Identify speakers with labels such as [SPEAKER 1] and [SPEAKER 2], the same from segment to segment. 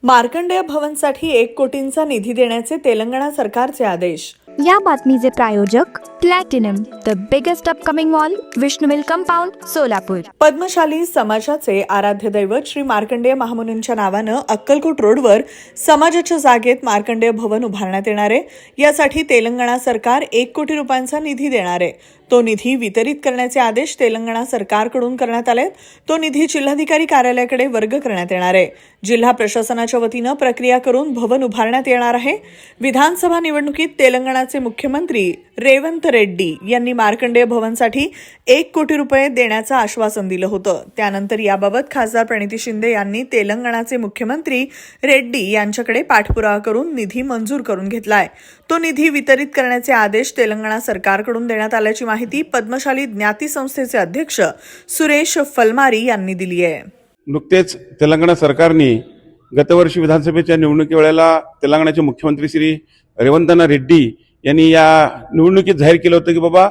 [SPEAKER 1] मार्कंडेय भवनसाठी 1 कोटींचा निधी देण्याचे तेलंगणा सरकारचे आदेश।
[SPEAKER 2] या बातमीचे प्रायोजक platinum, the biggest upcoming mall, Vishnu mill compound, Solapur.
[SPEAKER 1] Padmashali समाजाचे आराध्य दैवत श्री मार्कंडेय महामुनींच्या नावानं अक्कलकोट रोडवर समाजाच्या जागेत मार्कंडेय भवन उभारण्यात येणार आहे। यासाठी तेलंगणा सरकार 1 कोटी रुपयांचा निधी देणार आहे। तो निधी वितरित करण्याचे आदेश तेलंगणा सरकारकडून करण्यात आले। तो निधी जिल्हाधिकारी कार्यालयाकडे वर्ग करण्यात येणार आहे। जिल्हा प्रशासनाच्या वतीनं प्रक्रिया करून भवन उभारण्यात येणार आहे। विधानसभा निवडणुकीत तेलंगणाचे मुख्यमंत्री रेवंत रेड्डी यांनी मार्कंडेय भवनसाठी 1 कोटी रुपये देण्याचं आश्वासन दिलं होतं। त्यानंतर याबाबत खासदार प्रणिती शिंदे यांनी तेलंगणाचे मुख्यमंत्री रेड्डी यांच्याकडे पाठपुरावा करून निधी मंजूर करून घेतलाय। तो निधी वितरित करण्याचे आदेश तेलंगणा सरकारकडून देण्यात आल्याची माहिती पद्मशाली ज्ञाती संस्थेचे अध्यक्ष सुरेश फलमारी यांनी दिली आहे।
[SPEAKER 3] नुकतेच तेलंगणा सरकारने गतवर्षी विधानसभेच्या निवडणुकीवेळेला तेलंगणाचे मुख्यमंत्री श्री रेवंत रेड्डी यांनी या निवडणुकीत जाहीर केलं होतं की बाबा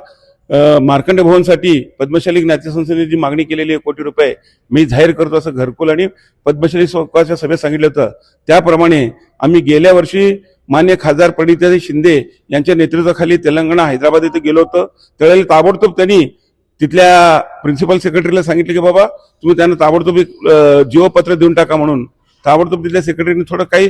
[SPEAKER 3] मार्कंडेय भवनसाठी पद्मशाली ज्ञाती संस्थेने जी मागणी केलेली 1 कोटी रुपये मी जाहीर करतो असं घरकुल आणि पद्मशाली चौकाच्या सभेत सांगितलं होतं। त्याप्रमाणे आम्ही गेल्या वर्षी मान्य खासदार प्रणिती शिंदे यांच्या नेतृत्वाखाली तेलंगणा हैदराबाद येथे गेलो होतो। त्यावेळेला ताबडतोब त्यांनी तिथल्या प्रिन्सिपल सेक्रेटरीला सांगितलं की बाबा तुम्ही त्यांना ताबडतोब जीओ पत्र देऊन टाका म्हणून। ताबडतोब तिथल्या सेक्रेटरीने थोडं काही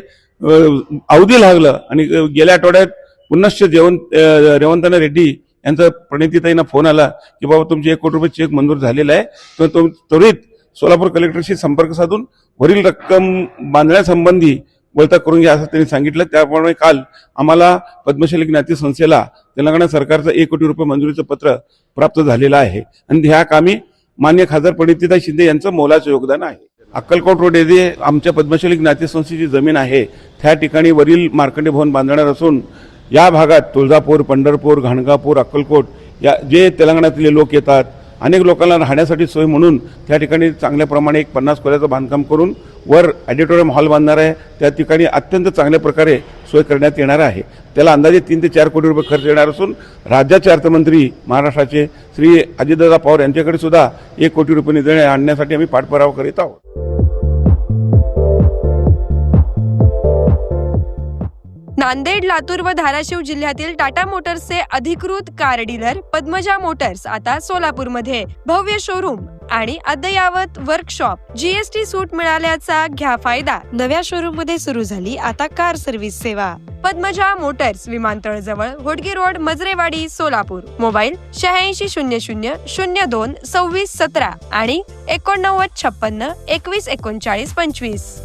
[SPEAKER 3] अवधी लागलं आणि गेल्या आठवड्यात पुनश्च रेवंत रेड्डी यांचा प्रणितीताईंना फोन आला की बाबा तुमचे 1 कोटी रुपये चेक मंजूर झालेला आहे, तर तो त्वरित सोलापूर कलेक्टरशी संपर्क साधून वरील रक्कम बांधण्यासंबंधी बोलता करून घ्या असं त्यांनी सांगितलं। त्याप्रमाणे काल आम्हाला पद्मशाली ज्ञाती संस्थेला तेलंगणा सरकारचं 1 कोटी रुपये मंजुरीचं पत्र प्राप्त झालेलं आहे आणि ह्या कामी मान्य खासदार प्रणितीताई शिंदे यांचं मोलाचं योगदान आहे। अक्कलकोट रोड येथे आमच्या पद्मशाली ज्ञाती संस्थेची जमीन आहे, त्या ठिकाणी वरील मार्कंडेय भवन बांधणार असून या भागात तुळजापूर, पंढरपूर, घाणगापूर, अक्कलकोट या जे तेलंगणातले लोक येतात, अनेक लोकांना राहण्यासाठी सोय म्हणून त्या ठिकाणी चांगल्या प्रमाणे एक 50 खोल्याचं बांधकाम करून वर ऑडिटोरियम हॉल बांधणार आहे। त्या ठिकाणी अत्यंत चांगल्या प्रकारे सोय करण्यात येणार आहे। त्याला अंदाजे 3 ते 4 कोटी रुपये खर्च येणार असून राज्याचे अर्थमंत्री महाराष्ट्राचे श्री अजितदादा पवार यांच्याकडे सुद्धा 1 कोटी रुपये निधी आणण्यासाठी आम्ही पाठपुरावा करीत आहोत।
[SPEAKER 4] नांदेड, लातूर व धाराशिव जिल्ह्यातील टाटा मोटर्सचे अधिकृत कार डीलर पद्मजा मोटर्स आता सोलापूरमध्ये भव्य शोरूम आणि अद्ययावत वर्कशॉप, जीएसटी सूट मिळाल्याचा घ्या फायदा। नव्या शोरूम मध्ये सुरू झाली आता कार सर्व्हिस सेवा। पद्मजा मोटर्स, विमानतळ जवळ, होडगी रोड, मजरेवाडी, सोलापूर। मोबाईल 8600 02 26 17 आणि 89 56 21 39 25।